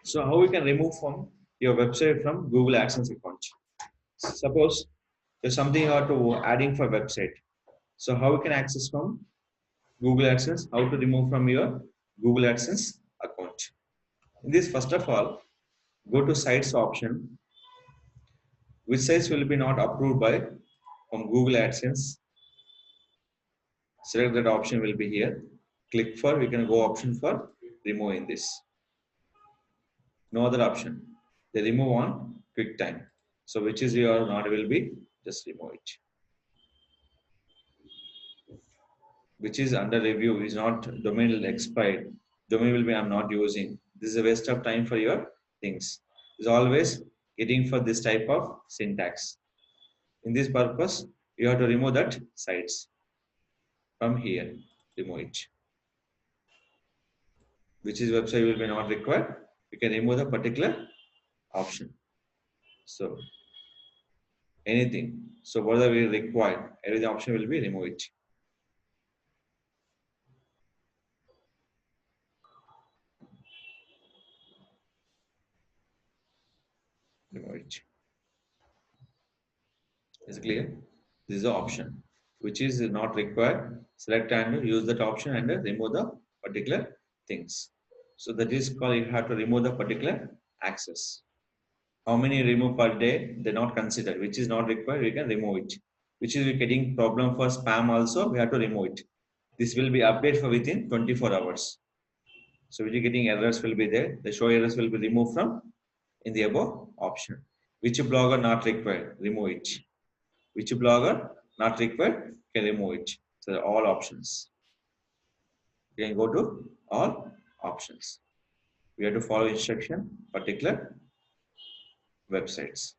So how we can remove from your website from Google AdSense account? Suppose there's something you are to adding for website. So how we can access from Google AdSense? How to remove from your Google AdSense account? In this, first of all, go to sites option. Which sites will be not approved by from Google AdSense? Select that option will be here. Click for, we can go option for removing this. No other option. They remove on quick time. So which is your not will be, just remove it. Which is under review, is not domain will expired. Domain will be I'm not using. This is a waste of time for your things. Is always getting for this type of syntax. In this purpose, you have to remove that sites from here. Remove it. Which is website will be not required. You can remove the particular option. So anything. So whatever we require, every option will be remove it. Remove it. Is it clear? This is the option which is not required. Select and use that option and remove the particular things. So that is called you have to remove the particular access. How many remove per day? They not considered. Which is not required, we can remove it. Which is we getting problem for spam also, we have to remove it. This will be update for within 24 hours. So which is getting errors will be there. The show errors will be removed from in the above option. Which blogger not required? Remove it. Which blogger not required? Can remove it. So all options. You can go to all options. We have to follow instruction particular websites.